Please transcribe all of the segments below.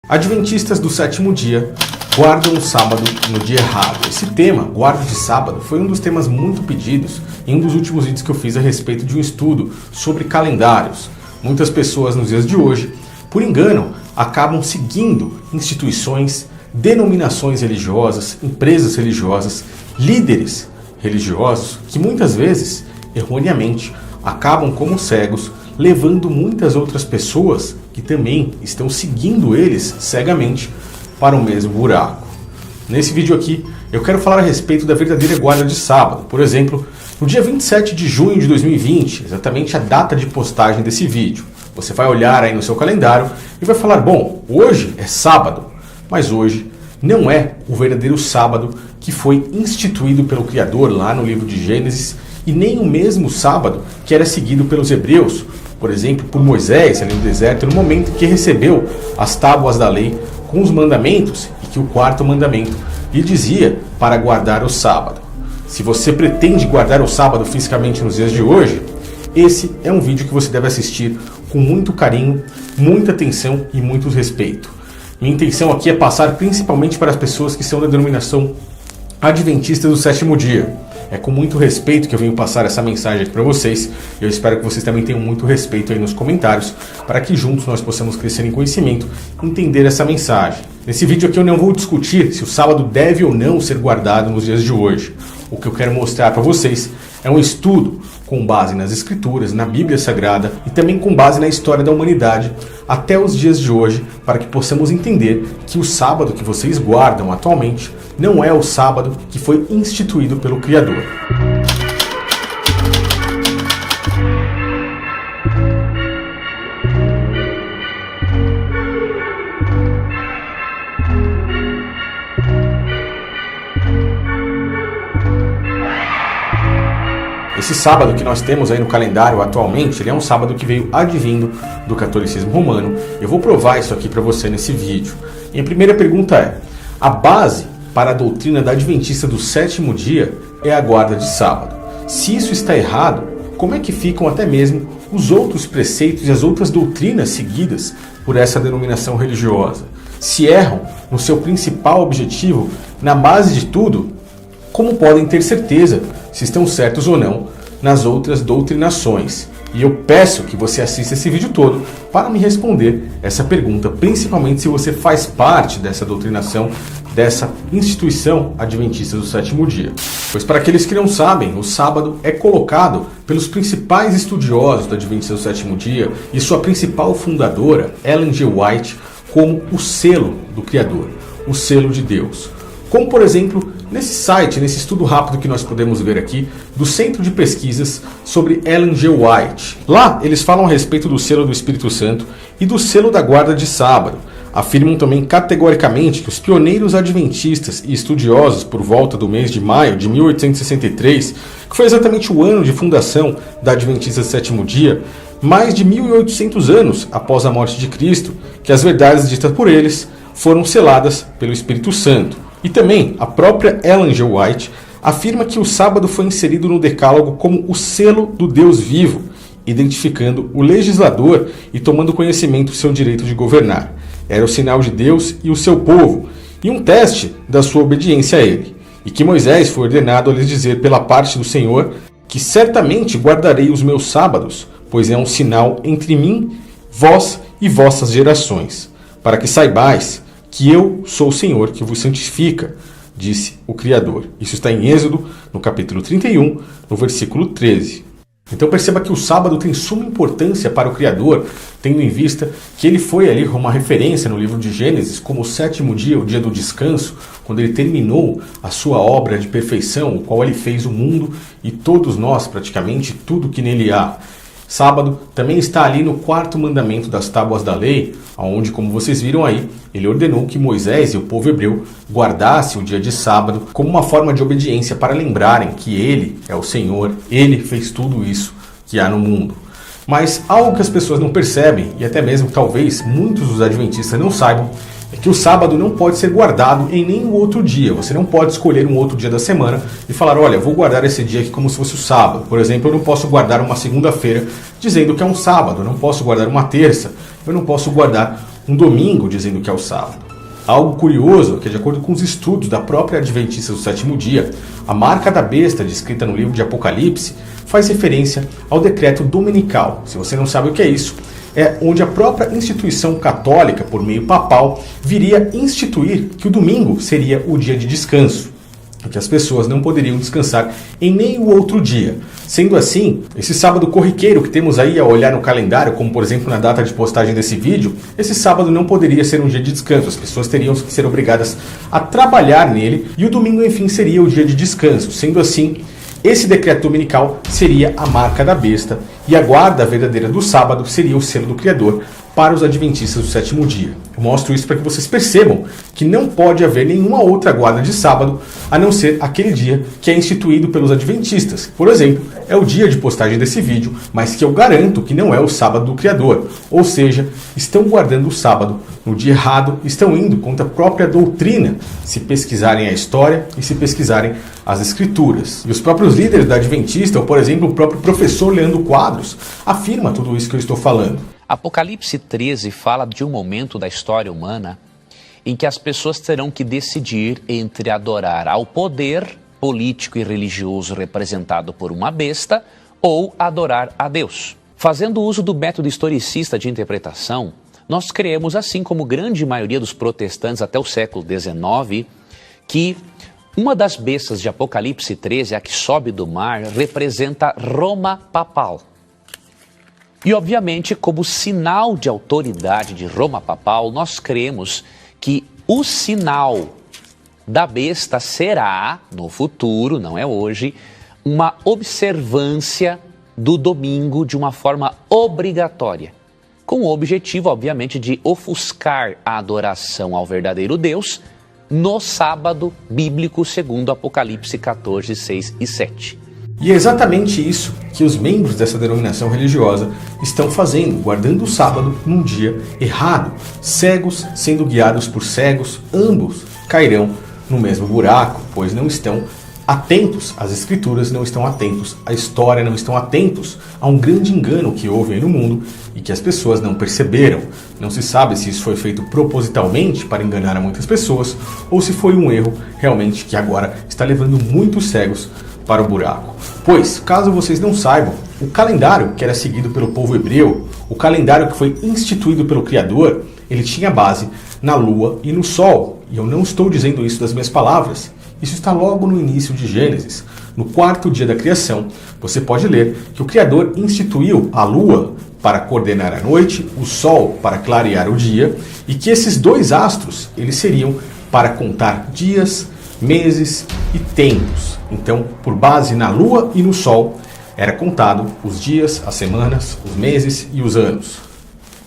Adventistas do sétimo dia guardam o sábado no dia errado. Esse tema, guarda de sábado, foi um dos temas muito pedidos em um dos últimos vídeos que eu fiz a respeito de um estudo sobre calendários. Muitas pessoas nos dias de hoje, por engano, acabam seguindo instituições, denominações religiosas, empresas religiosas, líderes religiosos que muitas vezes, erroneamente, acabam como cegos, levando muitas outras pessoas que também estão seguindo eles cegamente para o mesmo buraco. Nesse vídeo aqui, eu quero falar a respeito da verdadeira guarda de sábado. Por exemplo, no dia 27 de junho de 2020, exatamente a data de postagem desse vídeo. Você vai olhar aí no seu calendário e vai falar, bom, hoje é sábado, mas hoje não é o verdadeiro sábado que foi instituído pelo Criador lá no livro de Gênesis e nem o mesmo sábado que era seguido pelos hebreus, por exemplo, por Moisés ali no deserto, no momento que recebeu as tábuas da lei com os mandamentos e que o quarto mandamento lhe dizia para guardar o sábado. Se você pretende guardar o sábado fisicamente nos dias de hoje, esse é um vídeo que você deve assistir com muito carinho, muita atenção e muito respeito. Minha intenção aqui é passar principalmente para as pessoas que são da denominação adventista do sétimo dia. É com muito respeito que eu venho passar essa mensagem aqui para vocês. Eu espero que vocês também tenham muito respeito aí nos comentários, para que juntos nós possamos crescer em conhecimento e entender essa mensagem. Nesse vídeo aqui eu não vou discutir se o sábado deve ou não ser guardado nos dias de hoje. O que eu quero mostrar para vocês é um estudo com base nas Escrituras, na Bíblia Sagrada e também com base na história da humanidade até os dias de hoje, para que possamos entender que o sábado que vocês guardam atualmente não é o sábado que foi instituído pelo Criador. Esse sábado que nós temos aí no calendário atualmente, ele é um sábado que veio advindo do catolicismo romano. Eu vou provar isso aqui para você nesse vídeo. E a primeira pergunta é, a base para a doutrina da Adventista do sétimo dia é a guarda de sábado. Se isso está errado, como é que ficam até mesmo os outros preceitos e as outras doutrinas seguidas por essa denominação religiosa? Se erram no seu principal objetivo, na base de tudo, como podem ter certeza se estão certos ou não nas outras doutrinações? E eu peço que você assista esse vídeo todo para me responder essa pergunta, principalmente se você faz parte dessa doutrinação, dessa instituição adventista do sétimo dia. Pois para aqueles que não sabem, o sábado é colocado pelos principais estudiosos da Adventista do sétimo dia e sua principal fundadora, Ellen G. White, como o selo do Criador, o selo de Deus. Como, por exemplo, nesse site, nesse estudo rápido que nós podemos ver aqui, do Centro de Pesquisas sobre Ellen G. White. Lá, eles falam a respeito do selo do Espírito Santo e do selo da guarda de sábado. Afirmam também categoricamente que os pioneiros adventistas e estudiosos por volta do mês de maio de 1863, que foi exatamente o ano de fundação da Adventista do sétimo dia, mais de 1800 anos após a morte de Cristo, que as verdades ditas por eles foram seladas pelo Espírito Santo. E também a própria Ellen G. White afirma que o sábado foi inserido no Decálogo como o selo do Deus vivo, identificando o legislador e tomando conhecimento do seu direito de governar. Era o sinal de Deus e o seu povo, e um teste da sua obediência a ele. E que Moisés foi ordenado a lhes dizer pela parte do Senhor que certamente guardarei os meus sábados, pois é um sinal entre mim, vós e vossas gerações, para que saibais que eu sou o Senhor que vos santifica, disse o Criador. Isso está em Êxodo, no capítulo 31, no versículo 13. Então perceba que o sábado tem suma importância para o Criador, tendo em vista que ele foi ali uma referência no livro de Gênesis como o sétimo dia, o dia do descanso, quando ele terminou a sua obra de perfeição, o qual ele fez o mundo e todos nós, praticamente, tudo que nele há. Sábado também está ali no quarto mandamento das tábuas da lei, onde, como vocês viram aí, ele ordenou que Moisés e o povo hebreu guardassem o dia de sábado como uma forma de obediência para lembrarem que ele é o Senhor, ele fez tudo isso que há no mundo. Mas algo que as pessoas não percebem, e até mesmo talvez muitos dos adventistas não saibam, é que o sábado não pode ser guardado em nenhum outro dia. Você não pode escolher um outro dia da semana e falar, olha, eu vou guardar esse dia aqui como se fosse o sábado. Por exemplo, eu não posso guardar uma segunda-feira dizendo que é um sábado, eu não posso guardar uma terça, eu não posso guardar um domingo dizendo que é o sábado. Algo curioso é que, de acordo com os estudos da própria Adventista do Sétimo Dia, a marca da besta descrita no livro de Apocalipse faz referência ao decreto dominical. Se você não sabe o que é isso, é onde a própria instituição católica, por meio papal, viria instituir que o domingo seria o dia de descanso, que as pessoas não poderiam descansar em nenhum outro dia. Sendo assim, esse sábado corriqueiro que temos aí a olhar no calendário, como por exemplo na data de postagem desse vídeo, esse sábado não poderia ser um dia de descanso, as pessoas teriam que ser obrigadas a trabalhar nele, e o domingo, enfim, seria o dia de descanso. Sendo assim, esse decreto dominical seria a marca da besta, e a guarda verdadeira do sábado seria o selo do Criador para os adventistas do sétimo dia. Eu mostro isso para que vocês percebam que não pode haver nenhuma outra guarda de sábado a não ser aquele dia que é instituído pelos adventistas. Por exemplo, é o dia de postagem desse vídeo, mas que eu garanto que não é o sábado do Criador. Ou seja, estão guardando o sábado no dia errado, estão indo contra a própria doutrina, se pesquisarem a história e se pesquisarem as escrituras. E os próprios líderes da Adventista, ou por exemplo o próprio professor Leandro Quadros, afirma tudo isso que eu estou falando. Apocalipse 13 fala de um momento da história humana em que as pessoas terão que decidir entre adorar ao poder político e religioso representado por uma besta ou adorar a Deus. Fazendo uso do método historicista de interpretação, nós cremos, assim como grande maioria dos protestantes até o século XIX, que uma das bestas de Apocalipse 13, a que sobe do mar, representa Roma papal. E, obviamente, como sinal de autoridade de Roma papal, nós cremos que o sinal da besta será, no futuro, não é hoje, uma observância do domingo de uma forma obrigatória, com o objetivo, obviamente, de ofuscar a adoração ao verdadeiro Deus no sábado bíblico, segundo Apocalipse 14, 6 e 7. E é exatamente isso que os membros dessa denominação religiosa estão fazendo, guardando o sábado num dia errado. Cegos sendo guiados por cegos, ambos cairão no mesmo buraco, pois não estão atentos às escrituras, não estão atentos à história, não estão atentos a um grande engano que houve aí no mundo e que as pessoas não perceberam. Não se sabe se isso foi feito propositalmente para enganar a muitas pessoas ou se foi um erro realmente que agora está levando muitos cegos para o buraco. Pois, caso vocês não saibam, o calendário que era seguido pelo povo hebreu, o calendário que foi instituído pelo Criador, ele tinha base na lua e no sol. E eu não estou dizendo isso das minhas palavras. Isso está logo no início de Gênesis. No quarto dia da criação, você pode ler que o Criador instituiu a lua para coordenar a noite, o sol para clarear o dia, e que esses dois astros, eles seriam para contar dias, meses e tempos. Então, por base na lua e no sol, era contado os dias, as semanas, os meses e os anos.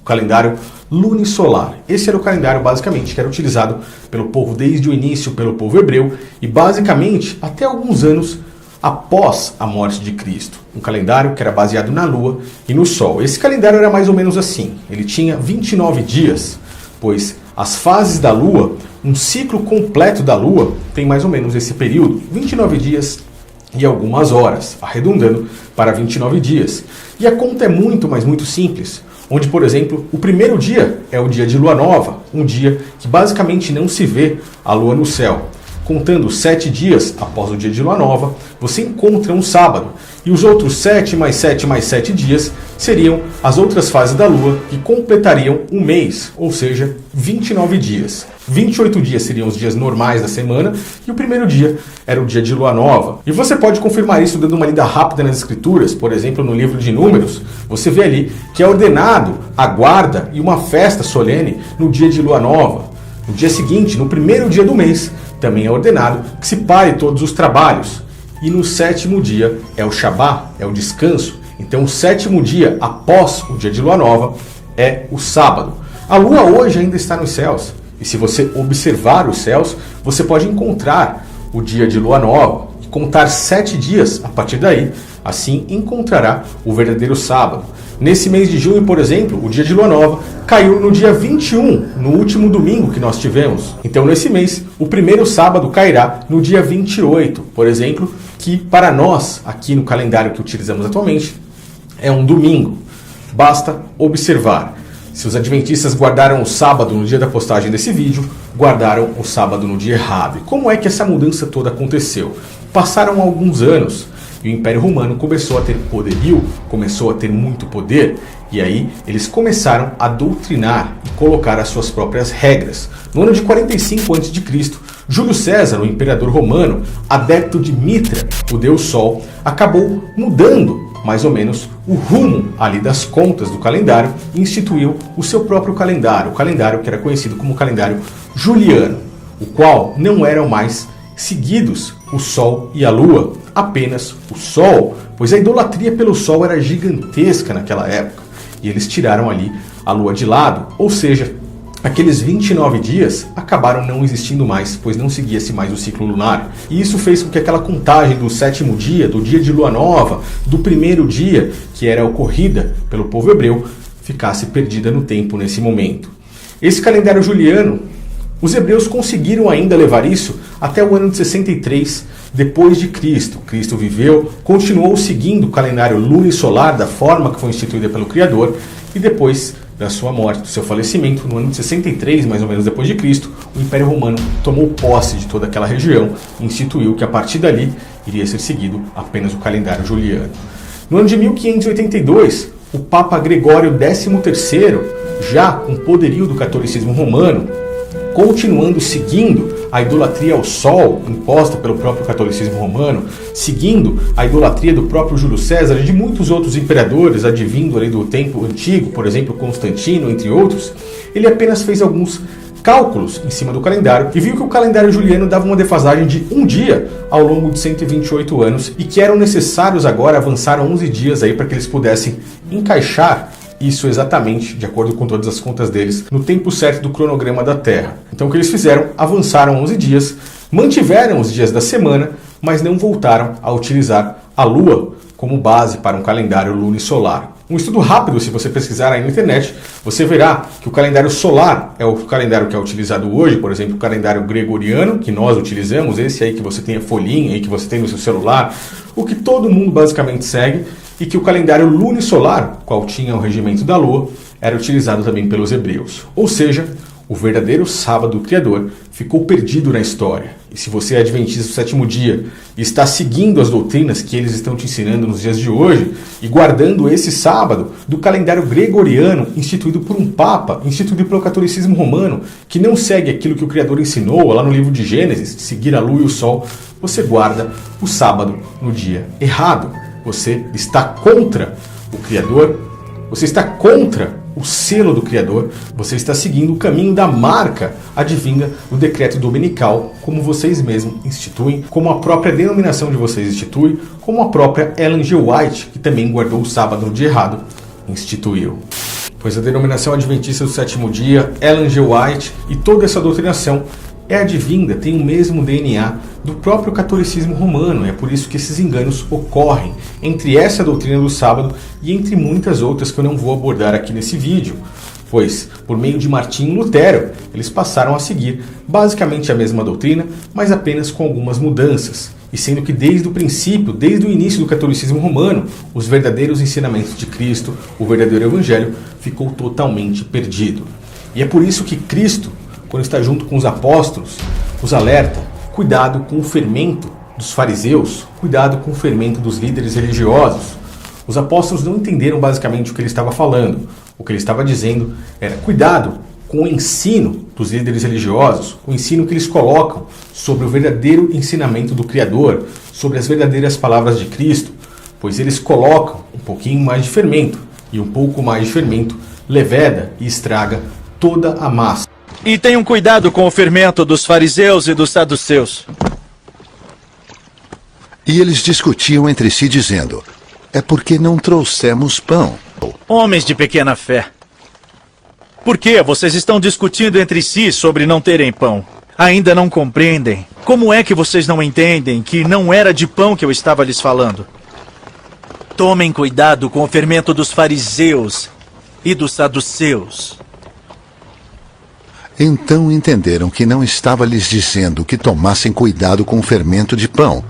O calendário lunisolar. Esse era o calendário, basicamente, que era utilizado pelo povo desde o início, pelo povo hebreu, e basicamente até alguns anos após a morte de Cristo. Um calendário que era baseado na lua e no sol. Esse calendário era mais ou menos assim. Ele tinha 29 dias, pois as fases da lua, um ciclo completo da lua, tem mais ou menos esse período, 29 dias e algumas horas, arredondando para 29 dias. E a conta é muito, mas muito simples, onde, por exemplo, o primeiro dia é o dia de lua nova, um dia que basicamente não se vê a lua no céu. Contando 7 dias após o dia de lua nova, você encontra um sábado. E os outros 7 mais 7 mais 7 dias seriam as outras fases da lua que completariam um mês, ou seja, 29 dias. 28 dias seriam os dias normais da semana e o primeiro dia era o dia de lua nova. E você pode confirmar isso dando uma lida rápida nas escrituras, por exemplo, no livro de Números, você vê ali que é ordenado a guarda e uma festa solene no dia de lua nova. No dia seguinte, no primeiro dia do mês, também é ordenado que se pare todos os trabalhos. E no sétimo dia é o Shabá, é o descanso. Então o sétimo dia após o dia de lua nova é o sábado. A lua hoje ainda está nos céus. E se você observar os céus, você pode encontrar o dia de lua nova e contar 7 dias a partir daí. Assim encontrará o verdadeiro sábado. Nesse mês de junho, por exemplo, o dia de lua nova caiu no dia 21, no último domingo que nós tivemos. Então, nesse mês, o primeiro sábado cairá no dia 28, por exemplo, que para nós, aqui no calendário que utilizamos atualmente, é um domingo. Basta observar. Se os adventistas guardaram o sábado no dia da postagem desse vídeo, guardaram o sábado no dia errado. E como é que essa mudança toda aconteceu? Passaram alguns anos e o Império Romano começou a ter poderio, começou a ter muito poder, e aí eles começaram a doutrinar e colocar as suas próprias regras. No ano de 45 a.C., Júlio César, o imperador romano, adepto de Mitra, o deus Sol, acabou mudando mais ou menos o rumo ali das contas do calendário e instituiu o seu próprio calendário, o calendário que era conhecido como calendário juliano, o qual não eram mais seguidos o Sol e a Lua, apenas o Sol, pois a idolatria pelo Sol era gigantesca naquela época, e eles tiraram ali a Lua de lado, ou seja, aqueles 29 dias acabaram não existindo mais, pois não seguia-se mais o ciclo lunar. E isso fez com que aquela contagem do 7º dia, do dia de lua nova, do primeiro dia, que era ocorrida pelo povo hebreu, ficasse perdida no tempo nesse momento. Esse calendário juliano, os hebreus conseguiram ainda levar isso até o ano de 63 depois de Cristo. Cristo viveu, continuou seguindo o calendário lunisolar da forma que foi instituída pelo Criador, e depois da sua morte, do seu falecimento, no ano de 63, mais ou menos depois de Cristo, o Império Romano tomou posse de toda aquela região e instituiu que a partir dali iria ser seguido apenas o calendário juliano. No ano de 1582, o Papa Gregório XIII, já com poderio do catolicismo romano, continuando seguindo a idolatria ao Sol, imposta pelo próprio catolicismo romano, seguindo a idolatria do próprio Júlio César e de muitos outros imperadores advindo ali do tempo antigo, por exemplo, Constantino, entre outros, ele apenas fez alguns cálculos em cima do calendário e viu que o calendário juliano dava uma defasagem de um dia ao longo de 128 anos e que eram necessários agora avançar 11 dias aí para que eles pudessem encaixar isso exatamente, de acordo com todas as contas deles, no tempo certo do cronograma da Terra. Então o que eles fizeram? Avançaram 11 dias, mantiveram os dias da semana, mas não voltaram a utilizar a Lua como base para um calendário lunisolar. Um estudo rápido, se você pesquisar aí na internet, você verá que o calendário solar é o calendário que é utilizado hoje, por exemplo, o calendário gregoriano, que nós utilizamos, esse aí que você tem a folhinha aí que você tem no seu celular, o que todo mundo basicamente segue, e que o calendário lunisolar, qual tinha o regimento da Lua, era utilizado também pelos hebreus. Ou seja, o verdadeiro sábado do Criador ficou perdido na história. E se você é adventista do sétimo dia e está seguindo as doutrinas que eles estão te ensinando nos dias de hoje e guardando esse sábado do calendário gregoriano instituído por um papa, instituído pelo catolicismo romano, que não segue aquilo que o Criador ensinou lá no livro de Gênesis, de seguir a lua e o sol, você guarda o sábado no dia errado. Você está contra o Criador, você está contra o selo do Criador, você está seguindo o caminho da marca advinda do decreto dominical, como vocês mesmos instituem, como a própria denominação de vocês institui, como a própria Ellen G. White, que também guardou o sábado no dia errado, instituiu. Pois a denominação adventista do sétimo dia, Ellen G. White e toda essa doutrinação é advinda, tem o mesmo DNA do próprio catolicismo romano. É por isso que esses enganos ocorrem entre essa doutrina do sábado e entre muitas outras que eu não vou abordar aqui nesse vídeo. Pois, por meio de Martinho Lutero, eles passaram a seguir basicamente a mesma doutrina, mas apenas com algumas mudanças. E sendo que desde o princípio, desde o início do catolicismo romano, os verdadeiros ensinamentos de Cristo, o verdadeiro evangelho, ficou totalmente perdido. E é por isso que Cristo, quando está junto com os apóstolos, os alerta: cuidado com o fermento dos fariseus, cuidado com o fermento dos líderes religiosos. Os apóstolos não entenderam basicamente o que ele estava falando. O que ele estava dizendo era: cuidado com o ensino dos líderes religiosos, o ensino que eles colocam sobre o verdadeiro ensinamento do Criador, sobre as verdadeiras palavras de Cristo, pois eles colocam um pouquinho mais de fermento, e um pouco mais de fermento leveda e estraga toda a massa. E tenham cuidado com o fermento dos fariseus e dos saduceus. E eles discutiam entre si dizendo: é porque não trouxemos pão. Homens de pequena fé. Por que vocês estão discutindo entre si sobre não terem pão? Ainda não compreendem? Como é que vocês não entendem que não era de pão que eu estava lhes falando? Tomem cuidado com o fermento dos fariseus e dos saduceus. Então entenderam que não estava lhes dizendo que tomassem cuidado com o fermento de pão,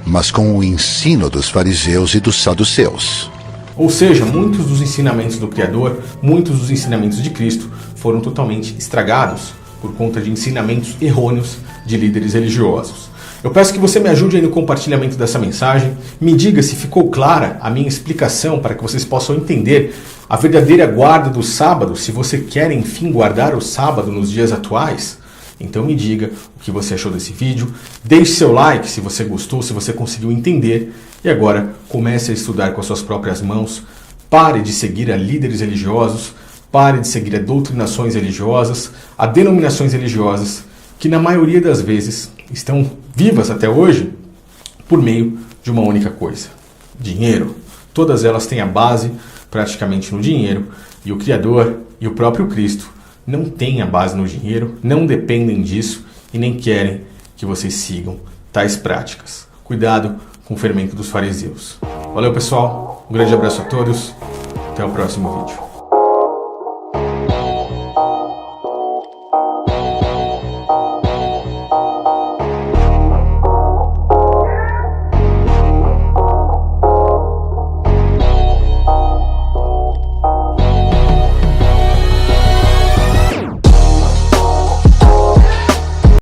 mas com o ensino dos fariseus e dos saduceus. Ou seja, muitos dos ensinamentos do Criador, muitos dos ensinamentos de Cristo foram totalmente estragados por conta de ensinamentos errôneos de líderes religiosos. Eu peço que você me ajude aí no compartilhamento dessa mensagem, me diga se ficou clara a minha explicação para que vocês possam entender a verdadeira guarda do sábado, se você quer enfim guardar o sábado nos dias atuais. Então me diga o que você achou desse vídeo, deixe seu like se você gostou, se você conseguiu entender, e agora comece a estudar com as suas próprias mãos, pare de seguir a líderes religiosos, pare de seguir a doutrinações religiosas, a denominações religiosas, que na maioria das vezes estão vivas até hoje por meio de uma única coisa: dinheiro. Todas elas têm a base praticamente no dinheiro, e o Criador e o próprio Cristo não têm a base no dinheiro, não dependem disso e nem querem que vocês sigam tais práticas. Cuidado com o fermento dos fariseus. Valeu, pessoal, um grande abraço a todos, até o próximo vídeo.